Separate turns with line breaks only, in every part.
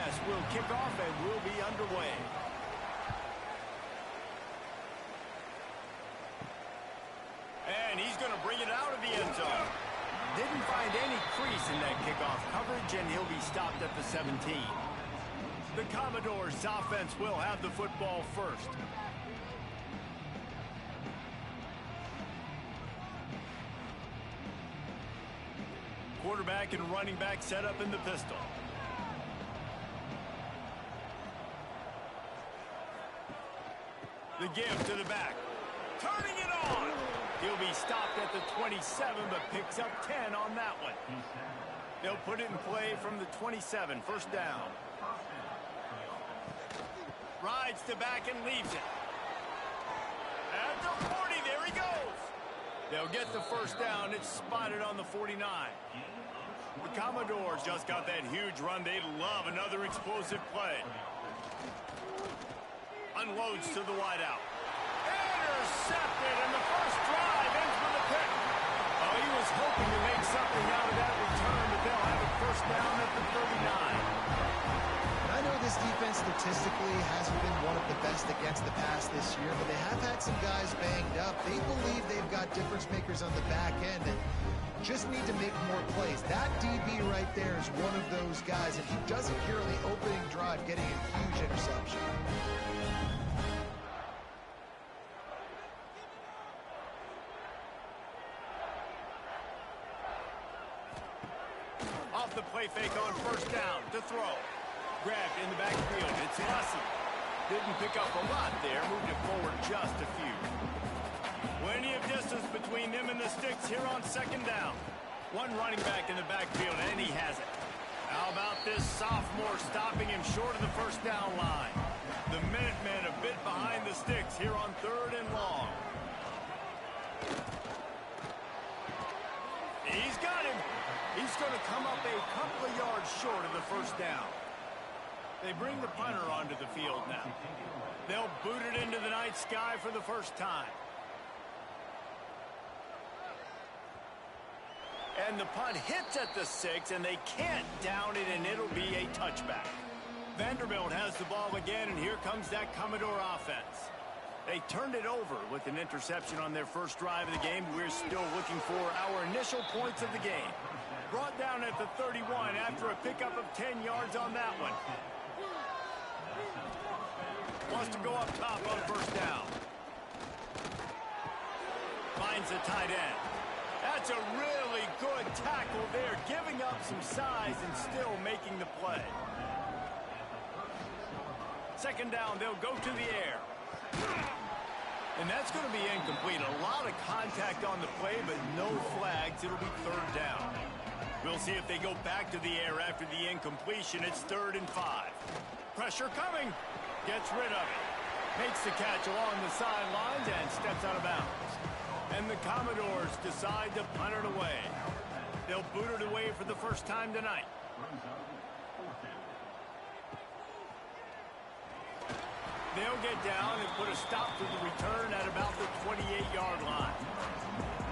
UMass will kick off and will be underway. And he's going to bring it out of the end zone. Didn't find any crease in that kickoff coverage, and he'll be stopped at the 17. The Commodores' offense will have the football first. Quarterback and running back set up in the pistol. The give to the back. Turning it on. He'll be stopped at the 27, but picks up 10 on that one. They'll put it in play from the 27, first down. Rides to back and leaves it. At the 40, there he goes. They'll get the first down. It's spotted on the 49. The Commodores just got that huge run. They love another explosive play. Unloads to the wideout. Intercepted, and the first drive ends with a pick. Oh, he was hoping to make something out of that return, but they'll have it first down at the 39.
I know this defense statistically hasn't been one of the best against the pass this year, but they have had some guys banged up. They believe they've got difference makers on the back end and just need to make more plays. That DB right there is one of those guys, and he does it here on the opening drive, getting a huge interception.
Off the play fake on first down to throw. Grabbed in the backfield. It's Lussey. Didn't pick up a lot there. Moved it forward just a few. Plenty of distance between them and the sticks here on second down. One running back in the backfield, and he has it. How about this sophomore stopping him short of the first down line? The Minutemen a bit behind the sticks here on third and long. He's got him. He's going to come up a couple of yards short of the first down. They bring the punter onto the field now. They'll boot it into the night sky for the first time. And the punt hits at the 6, and they can't down it, and it'll be a touchback. Vanderbilt has the ball again, and here comes that Commodore offense. They turned it over with an interception on their first drive of the game. We're still looking for our initial points of the game. Brought down at the 31 after a pickup of 10 yards on that one. Wants to go up top on first down. Finds a tight end. That's a really good tackle there, giving up some size and still making the play. Second down, they'll go to the air. And that's going to be incomplete. A lot of contact on the play, but no flags. It'll be third down. We'll see if they go back to the air after the incompletion. It's 3rd and 5. Pressure coming. Gets rid of it. Makes the catch along the sidelines and steps out of bounds. And the Commodores decide to punt it away. They'll boot it away for the first time tonight. They'll get down and put a stop to the return at about the 28-yard line.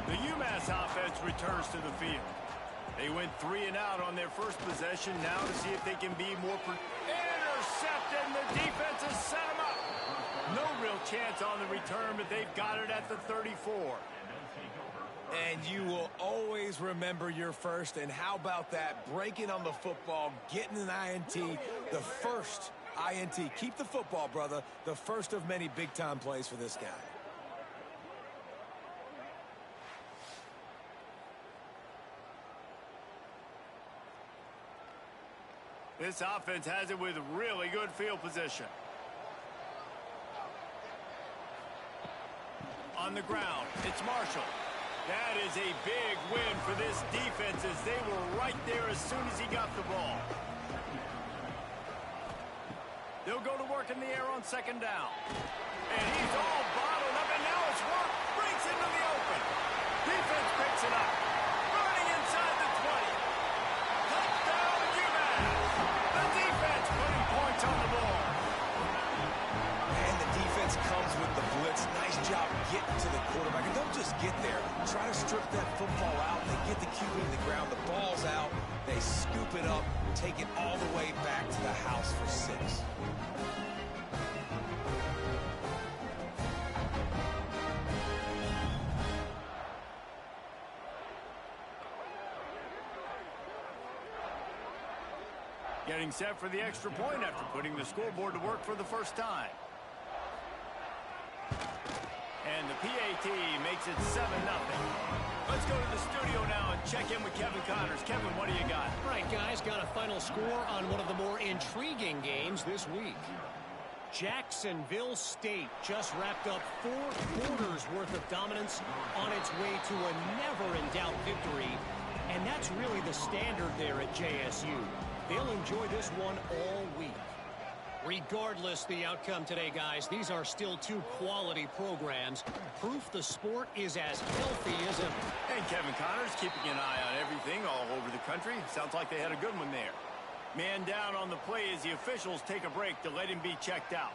The UMass offense returns to the field. They went 3 and out on their first possession. Now to see if they can be more... Intercepted, and the defense has set them up. No real chance on the return, but they've got it at the 34.
And you will always remember your first. And how about that? Breaking on the football, getting an INT, the first INT. Keep the football, brother. The first of many big-time plays for this guy.
This offense has it with really good field position. On the ground, it's Marshall. That is a big win for this defense as they were right there as soon as he got the ball. They'll go to work in the air on second down. And he's all bottled up, and now it's work. Breaks into the open. Defense picks it up. Running inside the 20. Touchdown, UMass. The defense putting points on the ball.
And the defense comes with the blitz. Nice job getting to the quarterback. And don't just get there. Try to strip that football out. They get the QB in the ground. The ball's out. They scoop it up. take it all the way back to the house for 6.
Getting set for the extra point after putting the scoreboard to work for the first time. And the PAT makes it 7-0. Let's go to the studio now and check in with Kevin Connors. Kevin, what do you got?
All right, guys, got a final score on one of the more intriguing games this week. Jacksonville State just wrapped up 4 quarters worth of dominance on its way to a never-in-doubt victory. And that's really the standard there at JSU. They'll enjoy this one all week. Regardless the outcome today, guys, these are still 2 quality programs. Proof the sport is as healthy as ever.
And Kevin Connors keeping an eye on everything all over the country. Sounds like they had a good one there. Man down on the play as the officials take a break to let him be checked out.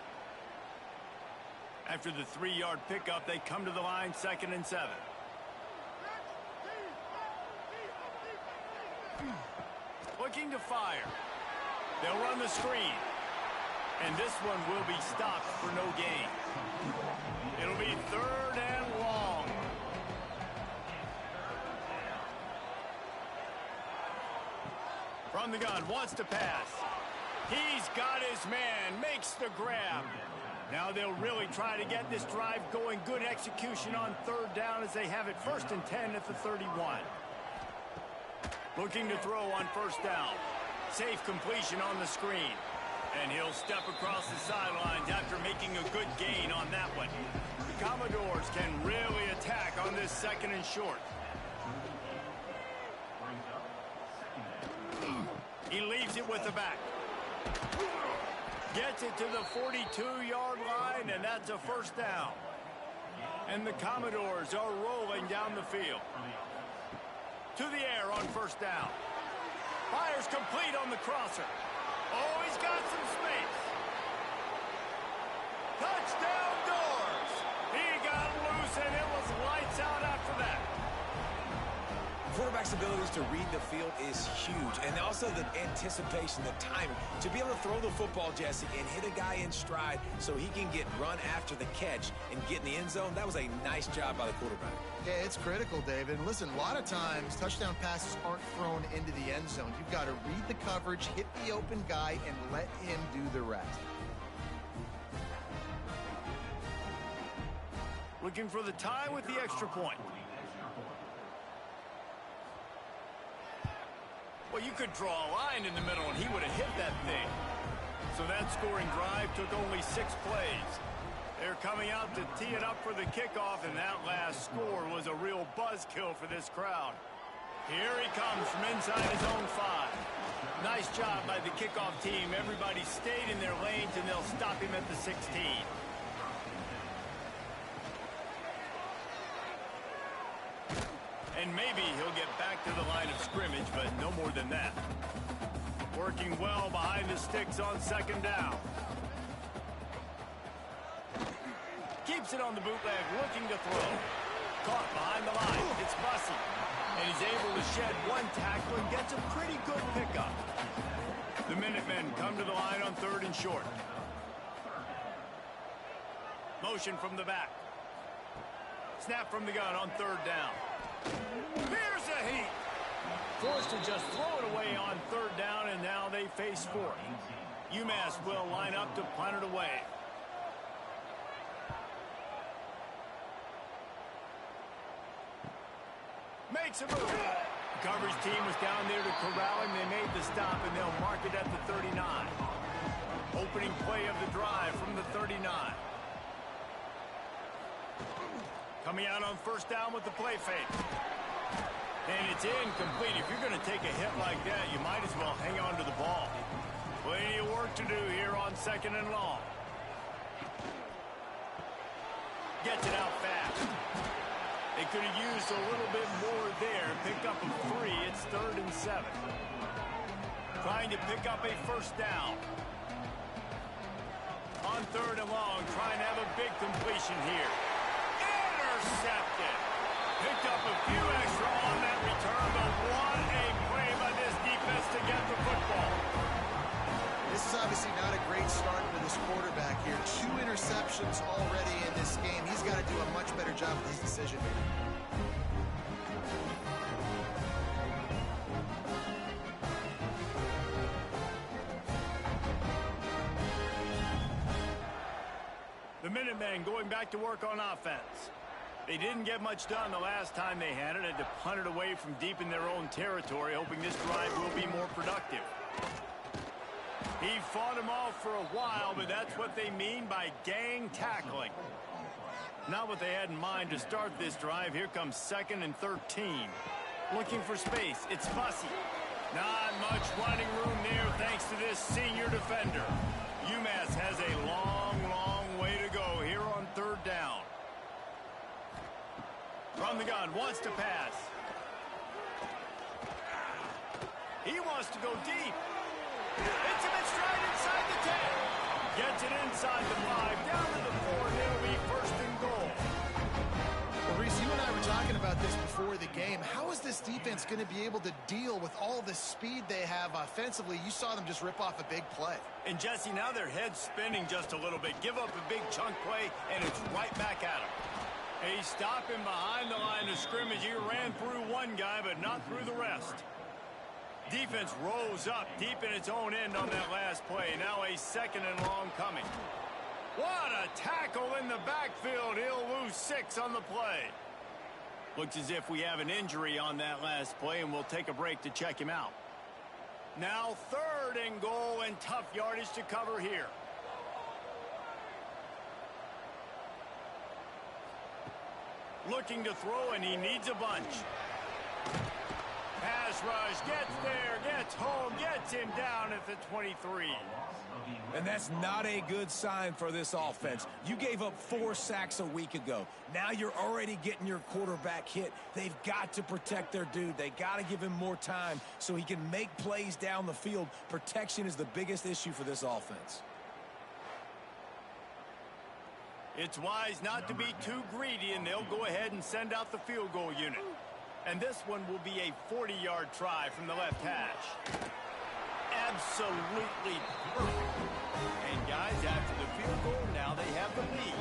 After the 3-yard pickup, they come to the line, 2nd and 7. Looking to fire. They'll run the screen. And this one will be stopped for no gain. It'll be 3rd and long. From the gun, wants to pass. He's got his man, makes the grab. Now they'll really try to get this drive going. Good execution on 3rd down as they have it 1st and 10 at the 31. Looking to throw on 1st down. Safe completion on the screen. And he'll step across the sidelines after making a good gain on that one. The Commodores can really attack on this 2nd and short. He leaves it with the back. Gets it to the 42-yard line, and that's a 1st down. And the Commodores are rolling down the field. To the air on 1st down. Fires complete on the crosser. Oh, he's got some space. Touchdown Doors. He got loose, and it was lights out after that.
Quarterback's abilities to read the field is huge, and also the anticipation, the timing. To be able to throw the football, Jesse, and hit a guy in stride so he can get run after the catch and get in the end zone, that was a nice job by the quarterback.
Yeah, it's critical, David. And listen, a lot of times touchdown passes aren't thrown into the end zone. You've got to read the coverage, hit the open guy, and let him do the rest.
Looking for the tie with the extra point. Well, you could draw a line in the middle, and he would have hit that thing. So that scoring drive took only 6 plays. They're coming out to tee it up for the kickoff, and that last score was a real buzzkill for this crowd. Here he comes from inside his own 5. Nice job by the kickoff team. Everybody stayed in their lanes, and they'll stop him at the 16. And maybe he'll get back to the line of scrimmage, but no more than that. Working well behind the sticks on 2nd down. Keeps it on the bootleg, looking to throw. Caught behind the line. It's Bussey. And he's able to shed 1 tackle and gets a pretty good pickup. The Minutemen come to the line on 3rd and short. Motion from the back. Snap from the gun on 3rd down. Here's a heat. Forced to just throw it away on 3rd down, and now they face 4th. UMass will line up to punt it away. Makes a move. The coverage team was down there to corral him. They made the stop, and they'll mark it at the 39. Opening play of the drive from the 39. Coming out on 1st down with the play fake. And it's incomplete. If you're going to take a hit like that, you might as well hang on to the ball. Plenty of work to do here on 2nd and long. Gets it out fast. They could have used a little bit more there. Pick up a 3. It's 3rd and 7. Trying to pick up a 1st down. On 3rd and long, trying to have a big completion here. Intercepted. Picked up a few extra on that return, but what a play by this defense. defense to get the football.
This is obviously not a great start for this quarterback here. 2 interceptions already in this game. He's got to do a much better job with his decision making.
The Minutemen going back to work on offense. They didn't get much done the last time they had it. Had to punt it away from deep in their own territory, hoping this drive will be more productive. He fought him off for a while, but that's what they mean by gang tackling. Not what they had in mind to start this drive. Here comes 2nd and 13. Looking for space. It's fussy. Not much running room there thanks to this senior defender. UMass has a long, long way to go here on 3rd down. From the gun, wants to pass. He wants to go deep. Hits him in stride inside the 10. Gets it inside the 5, down to the 4, and it'll be 1st and goal.
Well, Reese, you and I were talking about this before the game. How is this defense going to be able to deal with all the speed they have offensively? You saw them just rip off a big play.
And, Jesse, now their head's spinning just a little bit. Give up a big chunk play, and it's right back at him. He's stopping behind the line of scrimmage. He ran through one guy, but not through the rest. Defense rose up deep in its own end on that last play. Now a 2nd and long coming. What a tackle in the backfield. He'll lose 6 on the play. Looks as if we have an injury on that last play, and we'll take a break to check him out. Now 3rd and goal, and tough yardage to cover here. Looking to throw, and he needs a bunch. Pass rush, gets there, gets home, gets him down at the 23.
And that's not a good sign for this offense. You gave up 4 sacks a week ago. Now you're already getting your quarterback hit. They've got to protect their dude. They got to give him more time so he can make plays down the field. Protection is the biggest issue for this offense.
It's wise not to be too greedy, and they'll go ahead and send out the field goal unit. And this one will be a 40-yard try from the left hash. Absolutely perfect. And guys, after the field goal, now they have the lead.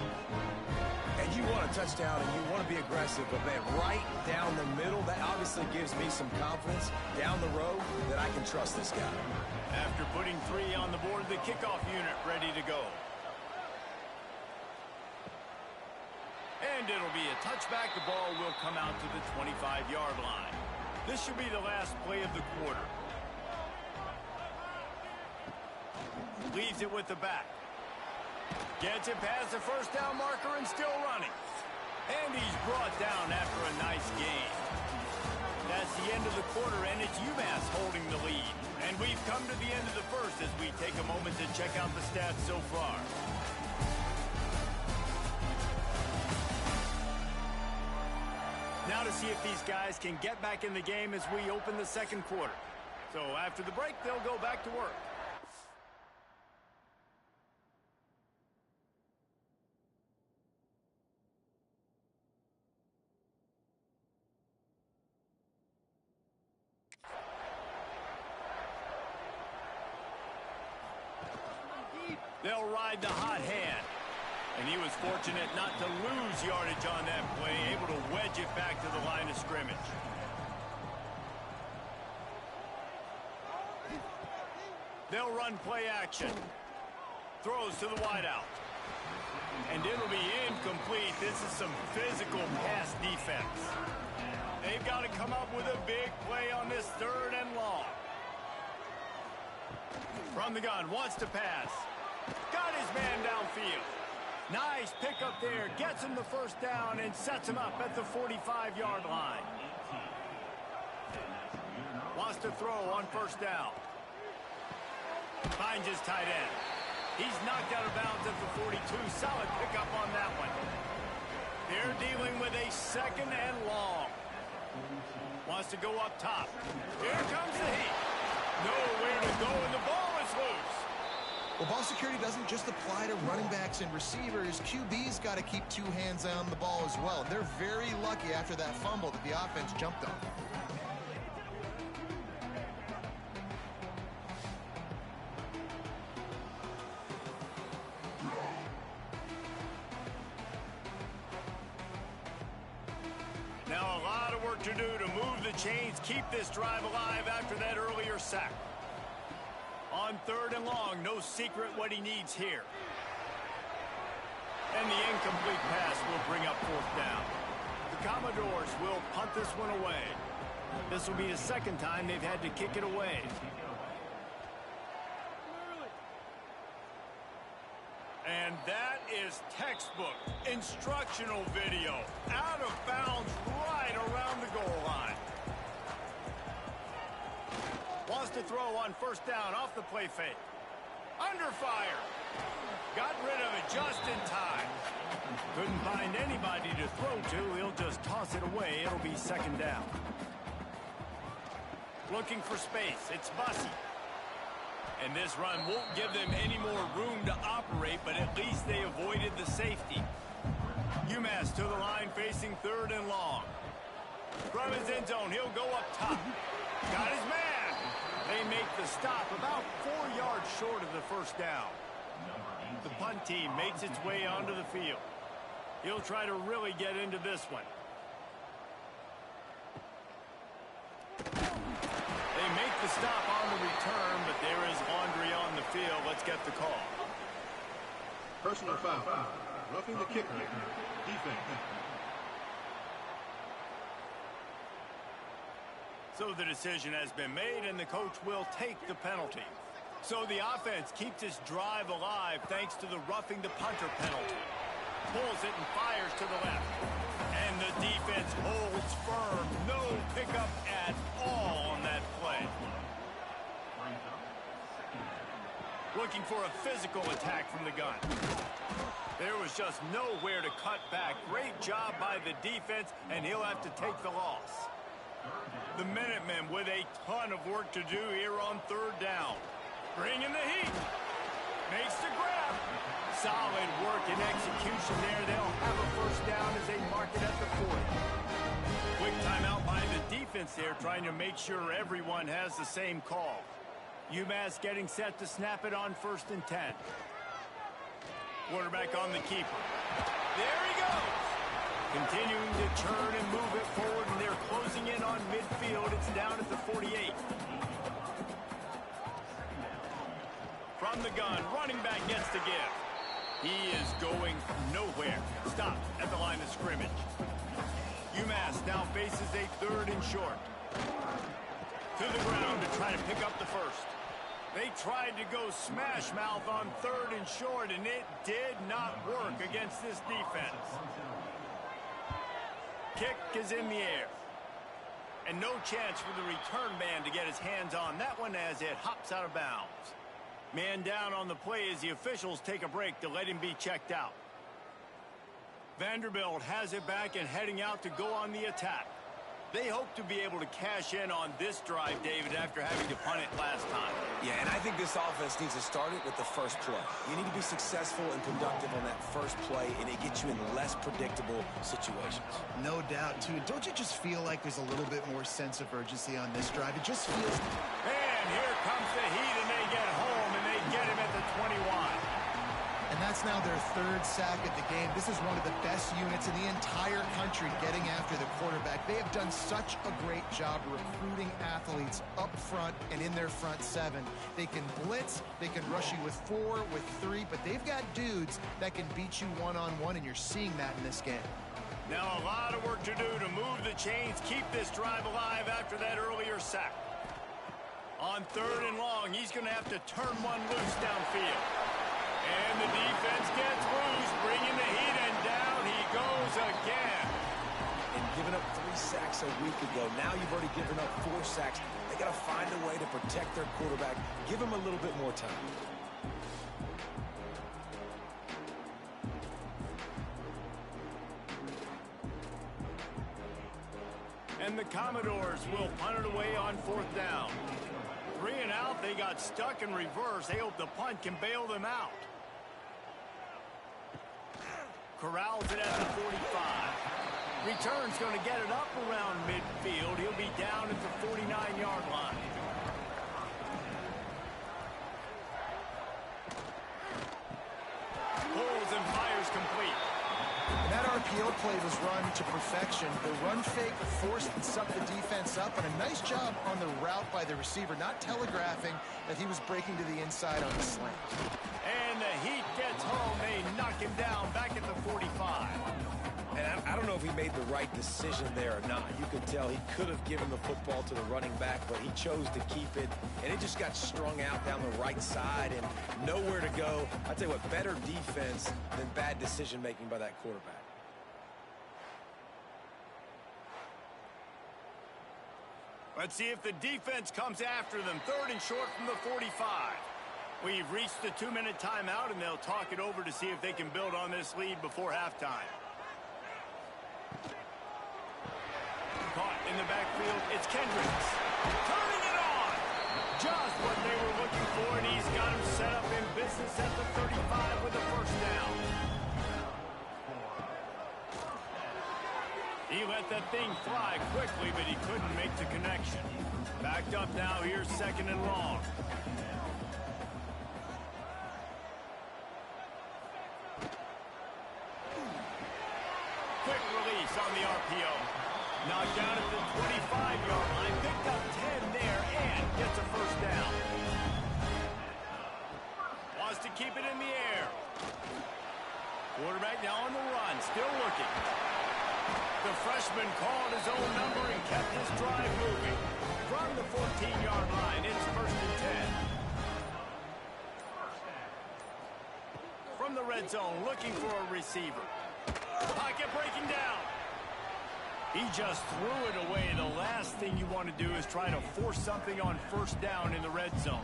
And you want a touchdown and you want to be aggressive, but man, right down the middle, that obviously gives me some confidence down the road that I can trust this guy.
After putting 3 on the board, the kickoff unit ready to go. And it'll be a touchback. The ball will come out to the 25-yard line. This should be the last play of the quarter. Leaves it with the back. Gets it past the 1st down marker and still running. And he's brought down after a nice gain. That's the end of the quarter, and it's UMass holding the lead. And we've come to the end of the 1st as we take a moment to check out the stats so far. Now to see if these guys can get back in the game as we open the 2nd quarter. So after the break, they'll go back to work. They'll ride the hot hand. And he was fortunate not to lose yardage on that play, able to wedge it back to the line of scrimmage. They'll run play action. Throws to the wideout. And it'll be incomplete. This is some physical pass defense. They've got to come up with a big play on this 3rd and long. From the gun, wants to pass. Got his man downfield. Nice pickup there. Gets him the 1st down and sets him up at the 45-yard line. Wants to throw on 1st down. Finds his tight end. He's knocked out of bounds at the 42. Solid pickup on that one. They're dealing with a 2nd and long. Wants to go up top. Here comes the heat. Nowhere to go, and the ball is loose.
Well, ball security doesn't just apply to running backs and receivers. QB's got to keep 2 hands on the ball as well. They're very lucky after that fumble that the offense jumped on.
lot of work to do to move the chains, keep this drive alive after that earlier sack. On 3rd and long, no secret what he needs here. And the incomplete pass will bring up 4th down. The Commodores will punt this one away. This will be the 2nd time they've had to kick it away. And that is textbook instructional video. Out of bounds right around the goal line. Wants to throw on 1st down off the play fake. Under fire. Got rid of it just in time. Couldn't find anybody to throw to. He'll just toss it away. It'll be 2nd down. Looking for space. It's Bussey. And this run won't give them any more room to operate, but at least they avoided the safety. UMass to the line facing 3rd and long. From his end zone, he'll go up top. Got his man. They make the stop about 4 yards short of the 1st down. The punt team makes its way onto the field. He'll try to really get into this one. They make the stop on the return, but there is laundry on the field. Let's get the call.
Personal foul. Roughing the kicker. Defense.
So the decision has been made, and the coach will take the penalty. So the offense keeps its drive alive thanks to the roughing the punter penalty. Pulls it and fires to the left. And the defense holds firm. No pickup at all on that play. Looking for a physical attack from the gun. There was just nowhere to cut back. Great job by the defense, and he'll have to take the loss. The Minutemen with a ton of work to do here on 3rd down. Bringing the heat. Makes the grab. Solid work and execution there. They'll have a 1st down as they mark it at the 40. Quick timeout by the defense there, trying to make sure everyone has the same call. UMass getting set to snap it on 1st and 10. Quarterback on the keeper. There he goes. Continuing to turn and move it forward, and they're closing in on midfield. It's down at the 48. From the gun, running back gets the give. He is going nowhere. Stopped at the line of scrimmage. UMass now faces a 3rd and short. To the ground to try to pick up the 1st. They tried to go smash mouth on 3rd and short, and it did not work against this defense. Kick is in the air. And no chance for the return man to get his hands on that one as it hops out of bounds. Man down on the play as the officials take a break to let him be checked out. Vanderbilt has it back and heading out to go on the attack. They hope to be able to cash in on this drive, David, after having to punt it last time.
Yeah, and I think this offense needs to start it with the 1st play. You need to be successful and productive on that 1st play, and it gets you in less predictable situations.
No doubt, too. Don't you just feel like there's a little bit more sense of urgency on this drive? It just feels...
And here comes the heat, and they get home, and they get him at the 21.
And that's now their 3rd sack of the game. This is one of the best units in the entire country getting after the quarterback. They have done such a great job recruiting athletes up front and in their front 7. They can blitz, they can rush you with 4, with 3, but they've got dudes that can beat you one-on-one, and you're seeing that in this game.
Now a lot of work to do to move the chains, keep this drive alive after that earlier sack. On 3rd and long, he's going to have to turn one loose downfield. And the defense gets loose, bringing the heat, and down he goes again.
And giving up 3 sacks a week ago, now you've already given up 4 sacks. They got to find a way to protect their quarterback. Give him a little bit more time.
And the Commodores will punt it away on 4th down. 3 and out, they got stuck in reverse. They hope the punt can bail them out. Corrals it at the 45. Return's going to get it up around midfield. He'll be down at the 49-yard line. Pulls and fires complete.
And that
RPO play was run to perfection. The run fake forced and sucked the defense up, and a nice job on the route by the receiver, not telegraphing that he was breaking to the inside on the slant.
And the Heat gets home. They knock him down back at the 45.
And I don't know if he made the right decision there or not. You could tell he could have given the football to the running back, but he chose to keep it, and it just got strung out down the right side and nowhere to go. I'll tell you what, better defense than bad decision-making by that quarterback.
Let's see if the defense comes after them. 3rd and short from the 45. We've reached the 2-minute timeout, and they'll talk it over to see if they can build on this lead before halftime. Caught in the backfield, it's Kendricks. Turning it on! Just what they were looking for, and he's got him set up in business at the 35 with the first down. He let that thing fly quickly, but he couldn't make the connection. Backed up now, here's 2nd and long. Quick release on the RPO. Knocked down at the 25-yard line, picked up 10 there, and gets a first down. Wants to keep it in the air. Quarterback now on the run, still looking. The freshman called his own number and kept his drive moving. From the 14-yard line, it's 1st and 10. From the red zone, looking for a receiver. Pocket breaking down. He just threw it away. The last thing you want to do is try to force something on 1st down in the red zone.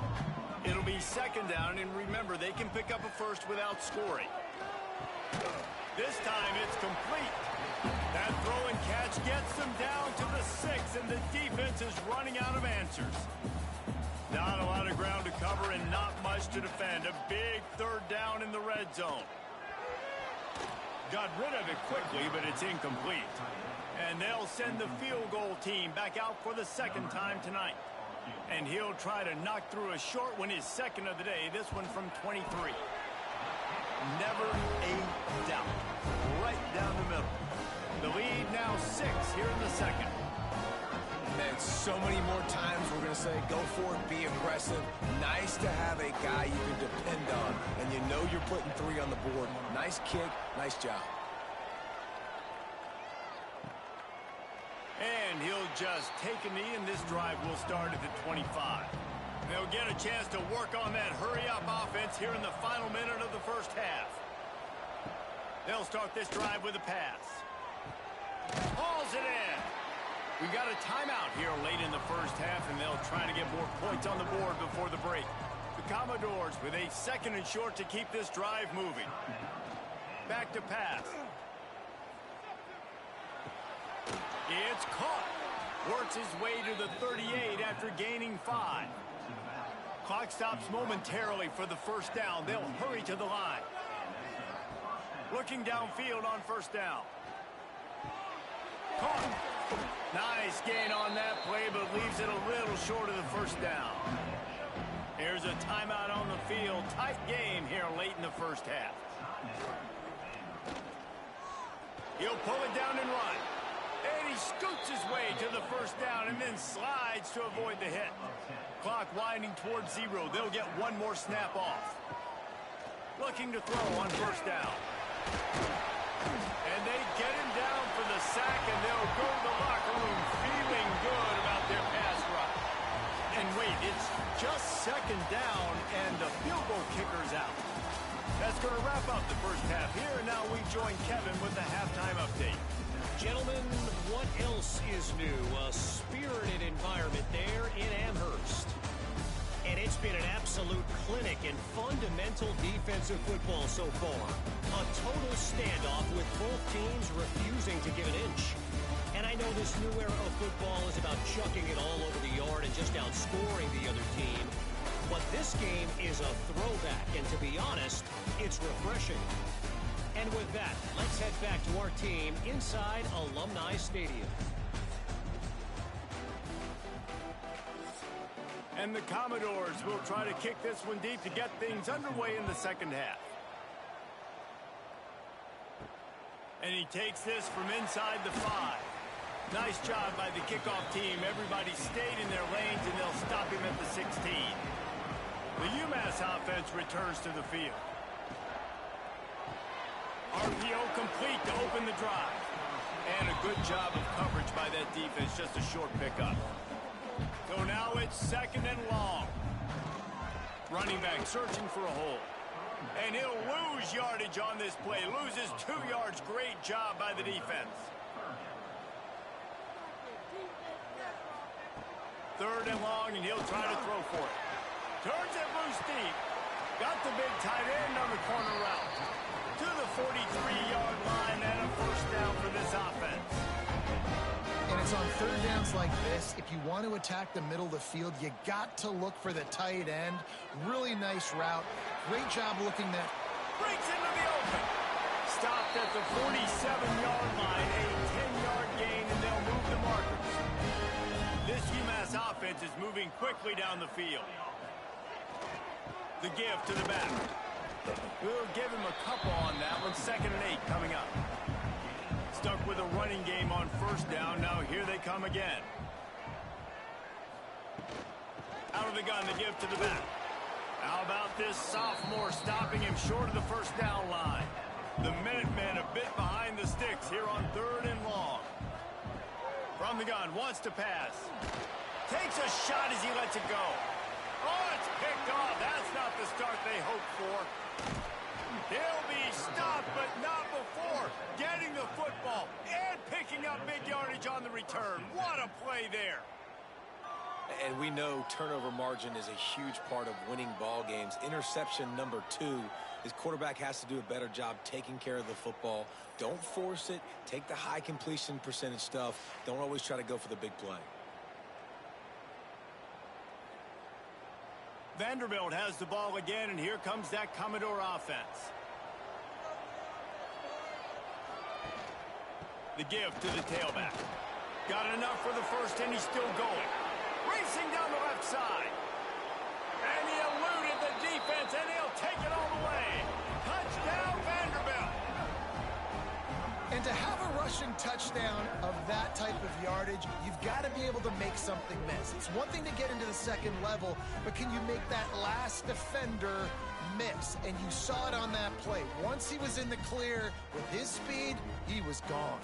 It'll be 2nd down, and remember, they can pick up a first without scoring. This time it's complete. That throw and catch gets them down to the 6, and the defense is running out of answers. Not a lot of ground to cover and not much to defend. A big 3rd down in the red zone. Got rid of it quickly, but it's incomplete. And they'll send the field goal team back out for the 2nd time tonight. And he'll try to knock through a short one, his 2nd of the day, this one from 23. Never a doubt. Right down the middle. The lead now 6 here in the 2nd.
And so many more times we're going to say, go for it, be aggressive. Nice to have a guy you can depend on, and you know you're putting 3 on the board. Nice kick, nice job.
And he'll just take a knee, and this drive will start at the 25. They'll get a chance to work on that hurry-up offense here in the final minute of the 1st half. They'll start this drive with a pass. Hauls it in. We've got a timeout here late in the 1st half, and they'll try to get more points on the board before the break. The Commodores with a 2nd and short to keep this drive moving. Back to pass. It's caught. Works his way to the 38 after gaining 5. Clock stops momentarily for the 1st down. They'll hurry to the line. Looking downfield on 1st down. Caught. Nice gain on that play, but leaves it a little short of the 1st down. Here's a timeout on the field. Tight game here late in the 1st half. He'll pull it down and run. And he scoots his way to the 1st down and then slides to avoid the hit. Clock winding towards 0. They'll get one more snap off. Looking to throw on 1st down. And they get him down for the sack, and they'll go to the locker room feeling good about their pass rush. And wait, it's just 2nd down, and the field goal kicker's out. That's going to wrap up the 1st half here, and now we join Kevin with the halftime update.
Gentlemen, what else is new? A spirited environment there in Amherst. And it's been an absolute clinic in fundamental defensive football so far. A total standoff with both teams refusing to give an inch. And I know this new era of football is about chucking it all over the yard and just outscoring the other team. But this game is a throwback, and to be honest, it's refreshing. And with that, let's head back to our team inside Alumni Stadium.
And the Commodores will try to kick this one deep to get things underway in the 2nd half. And he takes this from inside the 5. Nice job by the kickoff team. Everybody stayed in their lanes, and they'll stop him at the 16. The UMass offense returns to the field. RPO complete to open the drive. And a good job of coverage by that defense, just a short pickup. So now it's 2nd and long. Running back searching for a hole. And he'll lose yardage on this play. Loses 2 yards. Great job by the defense. 3rd and long, and he'll try to throw for it. Turns it loose deep. Got the big tight end on the corner route. To the 43-yard line and a 1st down for this offense.
And it's on 3rd downs like this. If you want to attack the middle of the field, you got to look for the tight end. Really nice route. Great job looking that.
Breaks into the open. Stopped at the 47-yard line. A 10-yard gain, and they'll move the markers. This UMass offense is moving quickly down the field. The give to the back. We'll give him a couple on that one. 2nd and 8 coming up. Stuck with a running game on 1st down. Now here they come again. Out of the gun, the give to the back. How about this sophomore stopping him short of the 1st down line? The Minutemen a bit behind the sticks here on 3rd and long. From the gun, wants to pass. Takes a shot as he lets it go. Oh, it's picked off. That's not the start they hoped for. He'll be stopped, but not before getting the football and picking up big yardage on the return. What a play there.
And we know turnover margin is a huge part of winning ball games. Interception number 2. His quarterback has to do a better job taking care of the football. Don't force it. Take the high completion percentage stuff. Don't always try to go for the big play.
Vanderbilt has the ball again, and here comes that Commodore offense. The give to the tailback. Got enough for the 1st, and he's still going. Racing down the left side. And he eluded the defense, and he'll take it all the way. Touchdown, Vanderbilt.
And to have a rushing touchdown of that type of yardage, you've got to be able to make something miss. It's one thing to get into the 2nd level, but can you make that last defender miss? And you saw it on that play. Once he was in the clear with his speed, he was gone.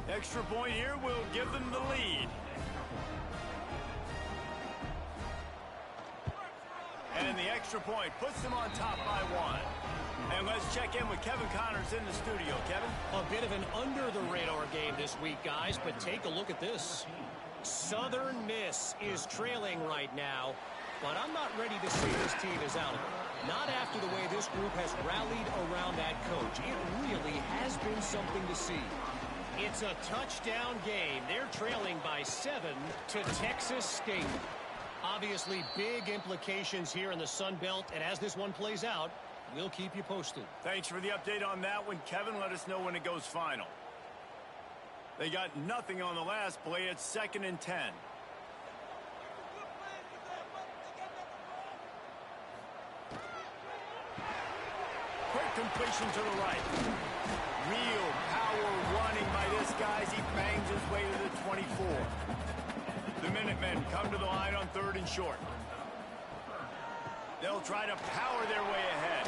Extra point here will give them the lead. And the extra point puts them on top by 1. And let's check in with Kevin Connors in the studio. Kevin?
A bit of an under-the-radar game this week, guys, but take a look at this. Southern Miss is trailing right now, but I'm not ready to say this team is out of it. Not after the way this group has rallied around that coach. It really has been something to see. It's a touchdown game. They're trailing by 7 to Texas State. Obviously, big implications here in the Sun Belt, and as this one plays out, we'll keep you posted.
Thanks for the update on that one, Kevin. Let us know when it goes final. They got nothing on the last play. It's 2nd and 10. Quick completion to the right. Real power running by this guy as he bangs his way to the 24. The Minutemen come to the line on 3rd and short. They'll try to power their way ahead.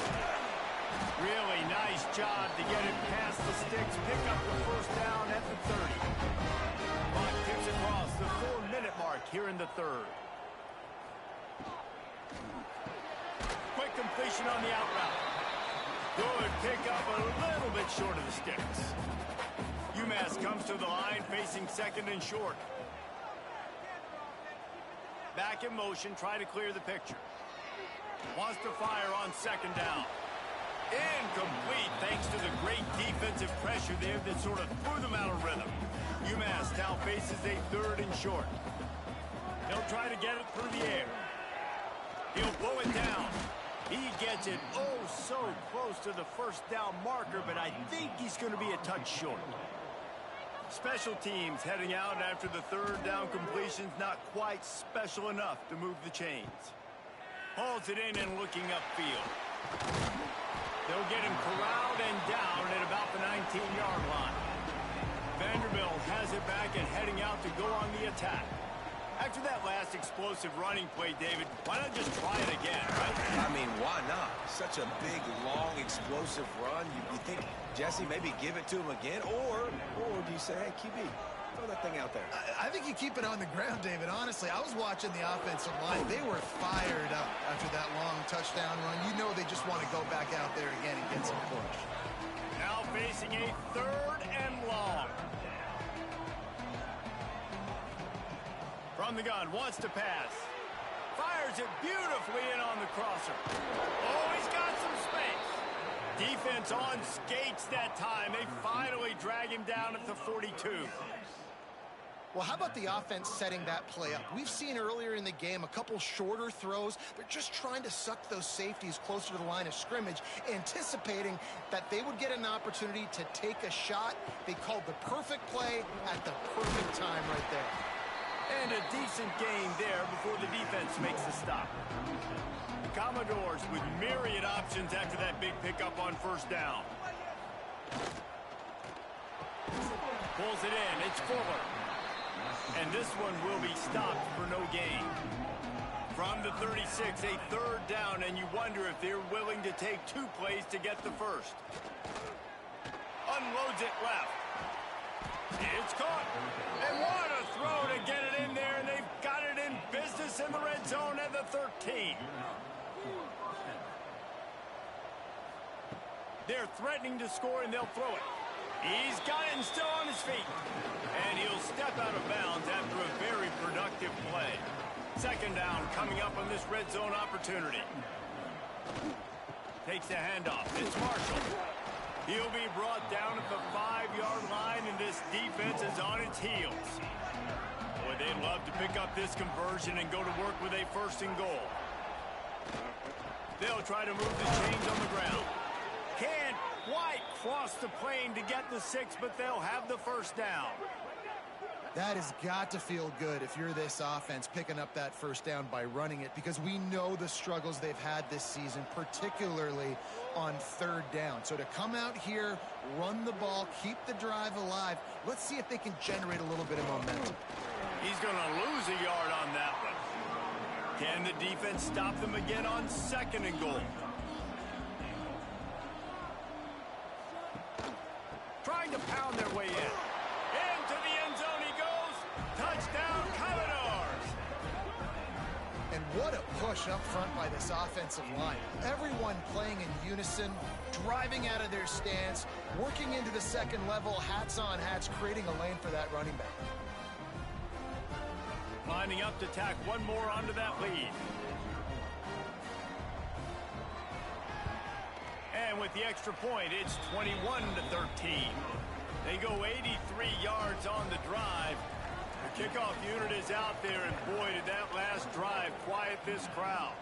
Really nice job to get it past the sticks. Pick up the 1st down at the 30. Clock ticks across the 4-minute mark here in the 3rd. Quick completion on the out route. Good pick up a little bit short of the sticks. UMass comes to the line facing 2nd and short. Back in motion, try to clear the picture. Wants to fire on 2nd down. Incomplete thanks to the great defensive pressure there that sort of threw them out of rhythm. UMass now faces a 3rd and short. He'll try to get it through the air. He'll blow it down. He gets it oh so close to the 1st down marker, but I think he's going to be a touch short. Special teams heading out after the 3rd down completion's not quite special enough to move the chains. Hauls it in and looking upfield. out to go on the attack. After that last explosive running play, David, why not just try it again, right?
I mean, why not? Such a big, long, explosive run. You think, Jesse, maybe give it to him again? Or do you say, hey, QB, throw that thing out there?
I think you keep it on the ground, David. Honestly, I was watching the offensive line. They were fired up after that long touchdown run. You know they just want to go back out there again and get some push.
Now facing a 3rd and long. From the gun, wants to pass. Fires it beautifully in on the crosser. Oh, he's got some space. Defense on skates that time. They finally drag him down at the 42.
Well, how about the offense setting that play up? We've seen earlier in the game a couple shorter throws. They're just trying to suck those safeties closer to the line of scrimmage, anticipating that they would get an opportunity to take a shot. They called the perfect play at the perfect time right there.
And a decent gain there before the defense makes the stop. The Commodores with myriad options after that big pickup on 1st down. Pulls it in. It's Fuller. And this one will be stopped for no gain. From the 36, a 3rd down, and you wonder if they're willing to take 2 plays to get the first. Unloads it left. It's caught. And what a throw to get it in there, and they've got it in business in the red zone at the 13. They're threatening to score, and they'll throw it. He's got it and still on his feet. And he'll step out of bounds after a very productive play. 2nd down coming up on this red zone opportunity. Takes the handoff. It's Marshall. He'll be brought down at the 5-yard line, and this defense is on its heels. Boy, they'd love to pick up this conversion and go to work with a 1st and goal. They'll try to move the chains on the ground. Can't quite cross the plane to get the 6, but they'll have the 1st down.
That has got to feel good if you're this offense picking up that 1st down by running it, because we know the struggles they've had this season, particularly on 3rd down. So to come out here, run the ball, keep the drive alive, let's see if they can generate a little bit of momentum.
He's going to lose a yard on that one. Can the defense stop them again on 2nd and goal? Trying to pound their way in. Into the end zone he goes. Touchdown, Commodores.
And what a push up front by this offensive line. Everyone playing in unison, driving out of their stance, working into the 2nd level, hats on hats, creating a lane for that running back.
Lining up to tack one more onto that lead. And with the extra point, it's 21-13. They go 83 yards on the drive. The kickoff unit is out there, and boy, did that last drive quiet this crowd.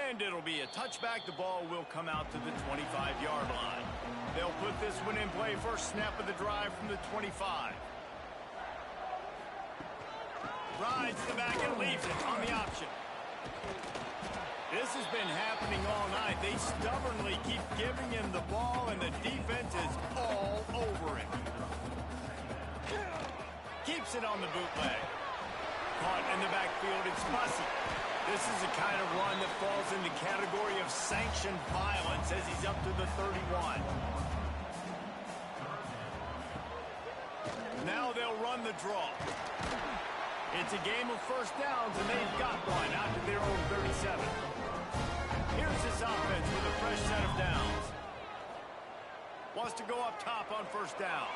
And it'll be a touchback. The ball will come out to the 25-yard line. They'll put this one in play. First snap of the drive from the 25. Rides the back and leaves it on the option. This has been happening all night. They stubbornly keep giving him the ball, and the defense is all over him. Keeps it on the bootleg. Caught in the backfield, it's Bussey. This is the kind of run that falls in the category of sanctioned violence as he's up to the 31. Now they'll run the draw. It's a game of 1st downs, and they've got one out to their own 37. Here's this offense with a fresh set of downs. Wants to go up top on 1st down.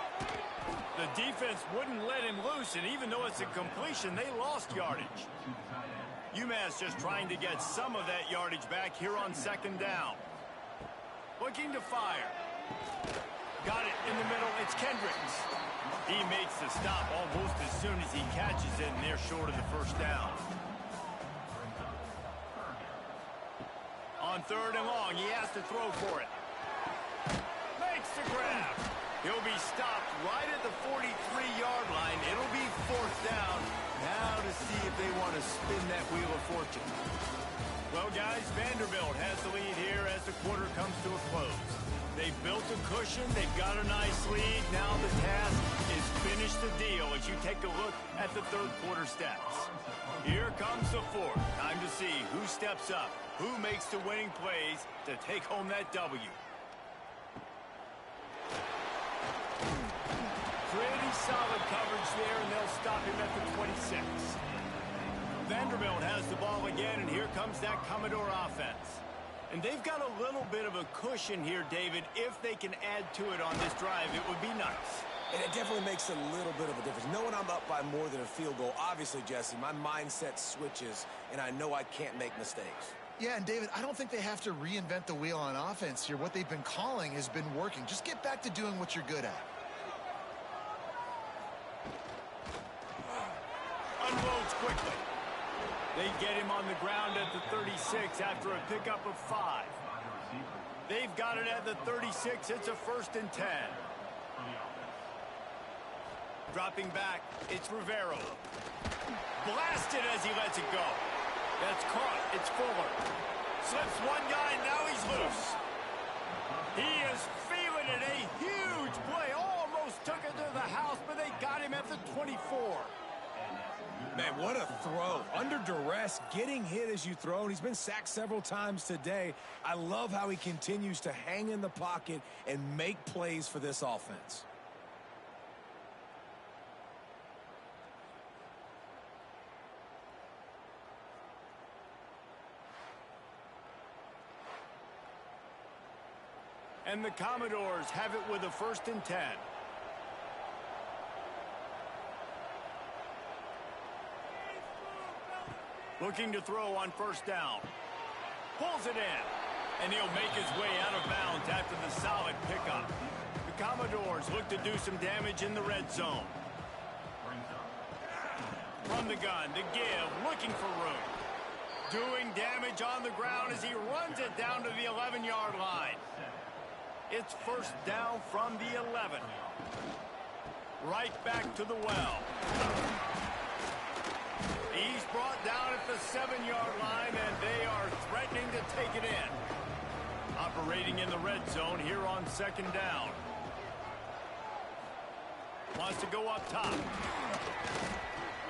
The defense wouldn't let him loose, and even though it's a completion, they lost yardage. UMass just trying to get some of that yardage back here on 2nd down. Looking to fire. Got it in the middle. It's Kendricks. He makes the stop almost as soon as he catches it, and they're short of the 1st down. On 3rd and long, he has to throw for it. Makes the grab. He'll be stopped right at the 43-yard line. It'll be 4th down. Now to see if they want to spin that wheel of fortune. Well, guys, Vanderbilt has the lead here as the quarter comes to a close. They've built a cushion. They've got a nice lead. Now the task is finish the deal as you take a look at the third quarter stats. Here comes the fourth. Time to see who steps up, who makes the winning plays to take home that W. Pretty solid coverage there, and they'll stop him at the 26. Vanderbilt has the ball again, and here comes that Commodore offense. And they've got a little bit of a cushion here, David. If they can add to it on this drive, it would be nice.
And it definitely makes a little bit of a difference. Knowing I'm up by more than a field goal, obviously, Jesse, my mindset switches, and I know I can't make mistakes.
Yeah, and David, I don't think they have to reinvent the wheel on offense here. What they've been calling has been working. Just get back to doing what you're good at.
Unloads quickly. They get him on the ground at the 36 after a pickup of 5. They've got it at the 36. It's a 1st and 10. Dropping back, it's Rivero. Blasted as he lets it go. That's caught. It's Fuller. Slips one guy, now he's loose. He is feeling it. A huge play. Almost took it to the house, but they got him at the 24.
Man, what a throw. Under duress, getting hit as you throw, and he's been sacked several times today. I love how he continues to hang in the pocket and make plays for this offense.
And the Commodores have it with a 1st and 10. Looking to throw on 1st down. Pulls it in. And he'll make his way out of bounds after the solid pickup. The Commodores look to do some damage in the red zone. From the gun to give, looking for room. Doing damage on the ground as he runs it down to the 11-yard line. It's 1st down from the 11. Right back to the well. He's brought down at the 7-yard line, and they are threatening to take it in. Operating in the red zone here on 2nd down. Wants to go up top.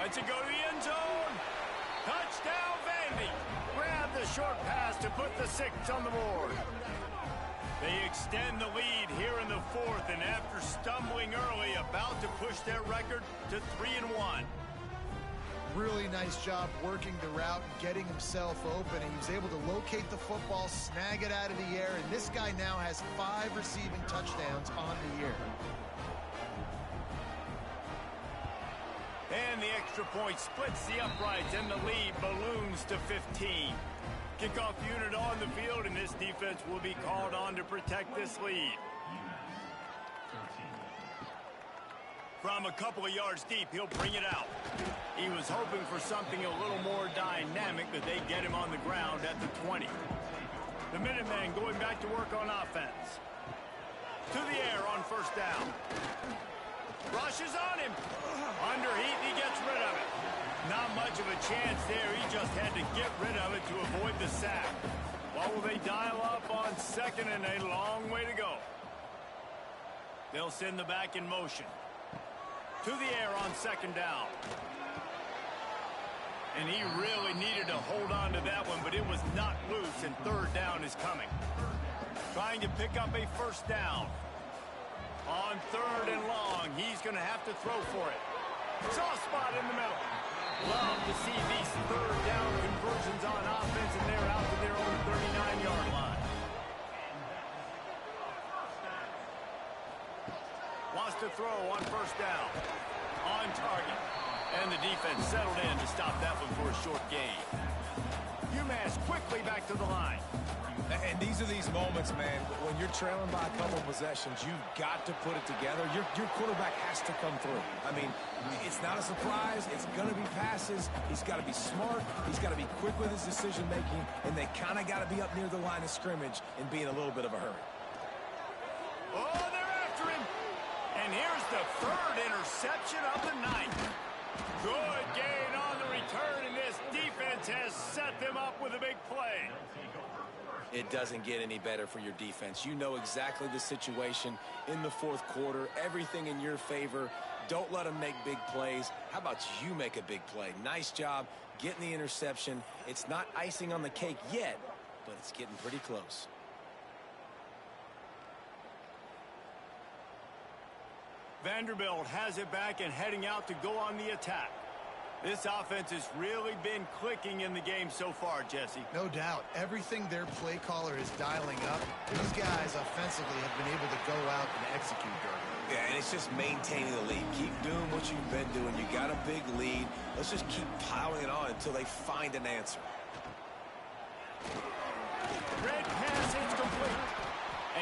Lets it go to the end zone. Touchdown, Vandy. Grab the short pass to put the 6 on the board. They extend the lead here in the 4th, and after stumbling early, about to push their record to 3-1.
Really nice job working the route and getting himself open. And he was able to locate the football, snag it out of the air, and this guy now has 5 receiving touchdowns on the year.
And the extra point splits the uprights, and the lead balloons to 15. Kickoff unit on the field, and this defense will be called on to protect this lead. From a couple of yards deep, he'll bring it out. He was hoping for something a little more dynamic, but they get him on the ground at the 20. The Minutemen going back to work on offense. To the air on 1st down. Rushes on him. Under heat, he gets rid of it. Not much of a chance there. He just had to get rid of it to avoid the sack. What will they dial up on 2nd and a long way to go? They'll send the back in motion. To the air on 2nd down. And he really needed to hold on to that one, but it was not loose, and 3rd down is coming. Trying to pick up a 1st down. On 3rd and long, he's going to have to throw for it. Soft spot in the middle. Love to see these 3rd down conversions on offense, and they're out to their own 39-yard line. Wants to throw on 1st down. On target. And the defense settled in to stop that one for a short gain. UMass quickly back to the line.
And these are these moments, man, when you're trailing by a couple possessions, you've got to put it together. Your quarterback has to come through. I mean, it's not a surprise. It's going to be passes. He's got to be smart. He's got to be quick with his decision-making, and they kind of got to be up near the line of scrimmage and be in a little bit of a hurry.
Oh, they're after him. And here's the 3rd interception of the night. Good gain on the return, and this defense has set them up with a big play.
It doesn't get any better for your defense. You know exactly the situation in the fourth quarter, everything in your favor. Don't let them make big plays. How about you make a big play? Nice job getting the interception. It's not icing on the cake yet, but it's getting pretty close.
Vanderbilt has it back and heading out to go on the attack. This offense has really been clicking in the game so far, Jesse.
No doubt. Everything their play caller is dialing up, these guys offensively have been able to go out and execute, Durgan.
Yeah, and it's just maintaining the lead. Keep doing what you've been doing. You got a big lead. Let's just keep piling it on until they find an answer.
Red pass, it's complete.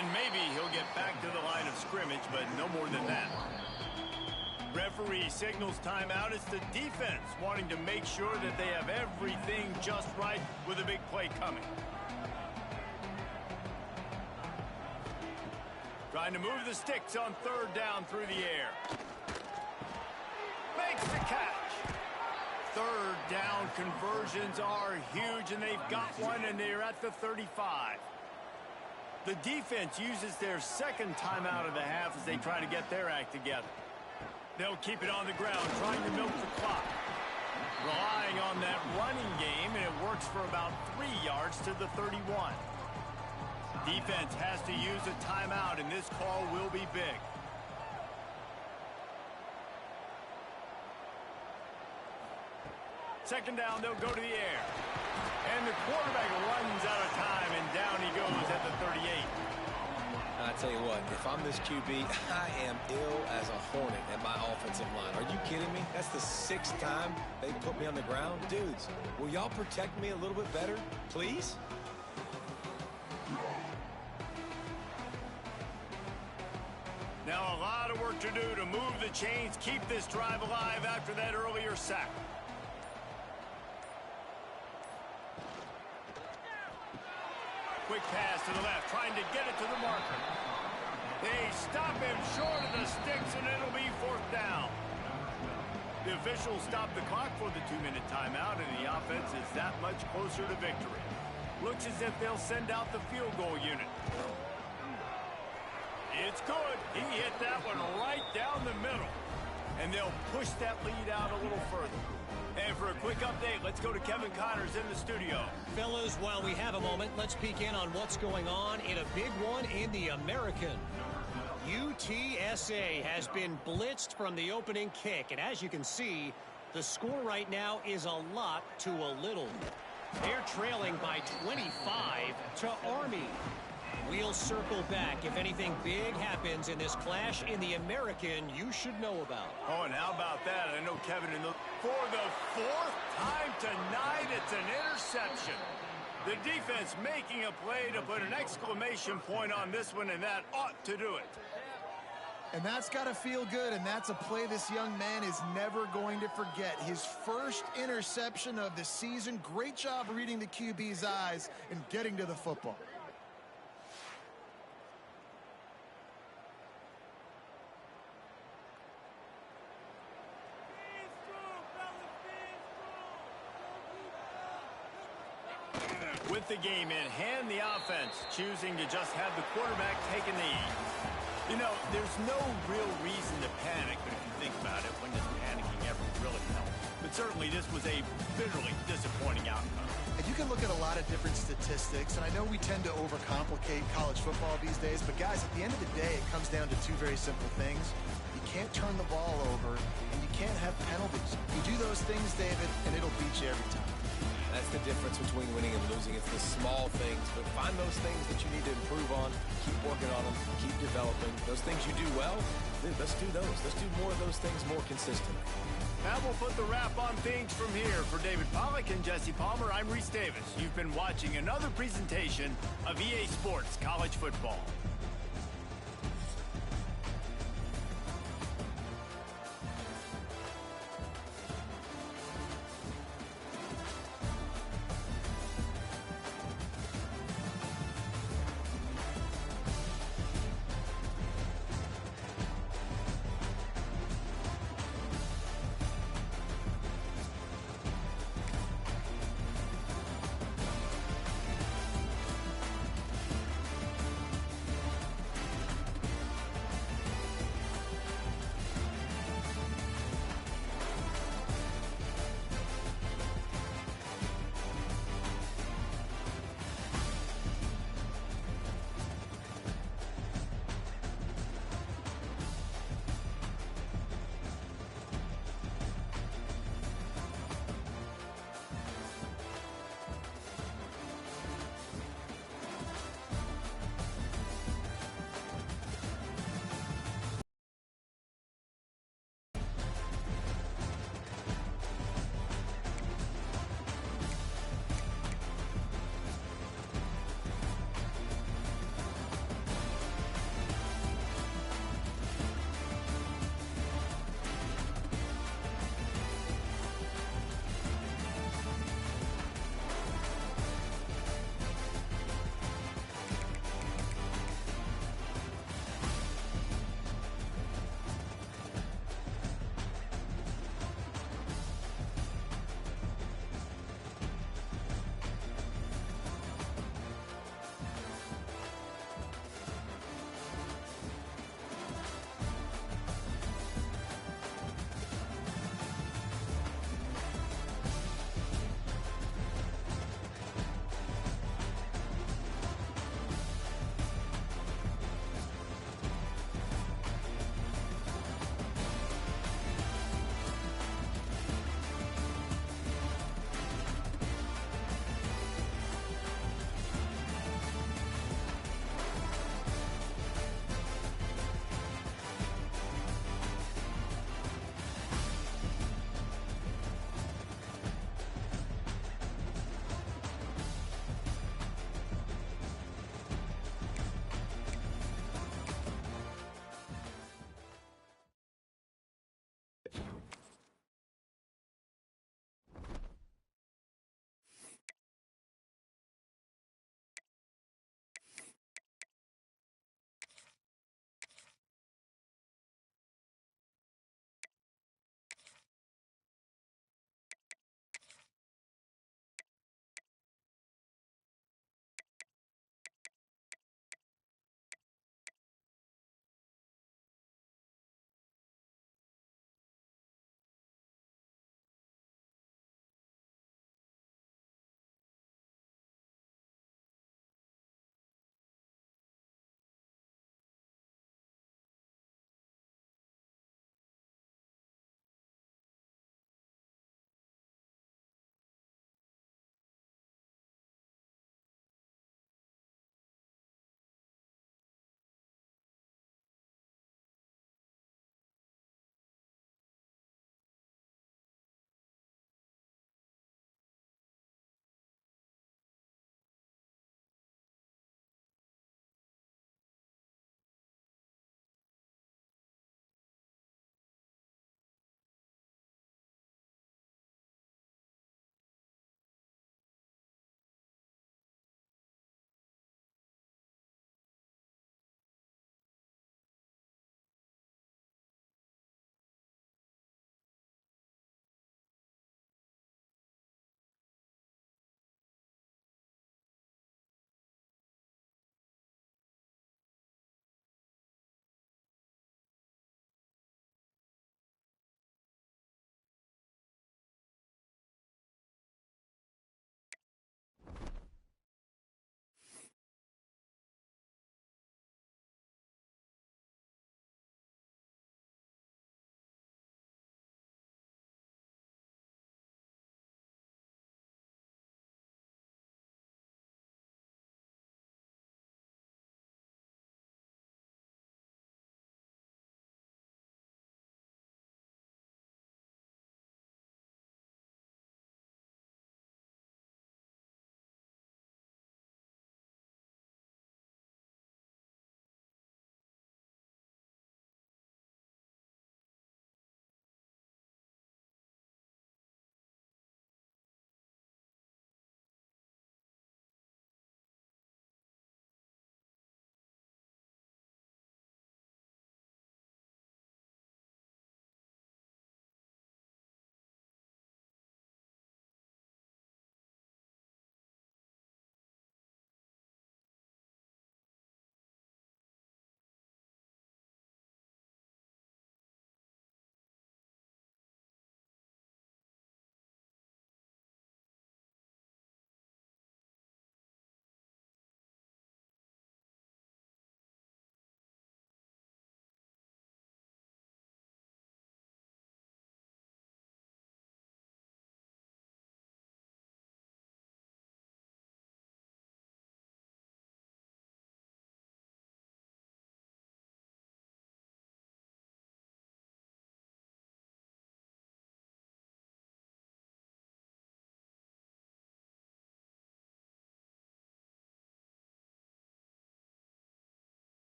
And maybe he'll get back to the line of scrimmage, but no more than that. Referee signals timeout. It's the defense wanting to make sure that they have everything just right with a big play coming. Trying to move the sticks on third down through the air. Makes the catch. Third down conversions are huge, and they've got one, and they're at the 35. The defense uses their second timeout of the half as they try to get their act together. They'll keep it on the ground, trying to milk the clock. Relying on that running game, and it works for about 3 yards to the 31. Defense has to use a timeout, and this call will be big. Second down, they'll go to the air. And the quarterback runs out of time, and down he goes at the 38.
I tell you what, if I'm this QB, I am ill as a hornet at my offensive line. Are you kidding me? That's the 6th time they put me on the ground. Dudes, will y'all protect me a little bit better, please?
Now a lot of work to do to move the chains, keep this drive alive after that earlier sack. Quick pass to the left, trying to get it to the marker. They stop him short of the sticks, and it'll be fourth down. The officials stop the clock for the 2-minute timeout, and the offense is that much closer to victory. Looks as if they'll send out the field goal unit. It's good. He hit that one right down the middle. And they'll push that lead out a little further. And for a quick update, let's go to Kevin Connors in the studio.
Fellas, while we have a moment, let's peek in on what's going on in a big one in the American. UTSA has been blitzed from the opening kick. And as you can see, the score right now is a lot to a little. They're trailing by 25 to Army. We'll circle back if anything big happens in this clash in the American you should know about.
Oh, and how about that? I know Kevin, for the 4th time tonight, it's an interception. The defense making a play to put an exclamation point on this one, and that ought to do it.
And that's got to feel good, and that's a play this young man is never going to forget. His first interception of the season. Great job reading the QB's eyes and getting to the football.
With the game in hand, the offense choosing to just have the quarterback take a knee. You know, there's no real reason to panic, but if you think about it, when does panicking ever really help? But certainly this was a bitterly disappointing outcome.
And you can look at a lot of different statistics, and I know we tend to overcomplicate college football these days, but guys, at the end of the day, it comes down to 2 very simple things. You can't turn the ball over, and you can't have penalties. You do those things, David, and it'll beat you every time.
That's the difference between winning and losing. It's the small things, but find those things that you need to improve on. Keep working on them. Keep developing. Those things you do well, dude, let's do those. Let's do more of those things more consistently.
That will put the wrap on things from here. For David Pollack and Jesse Palmer, I'm Reese Davis. You've been watching another presentation of EA Sports College Football. it.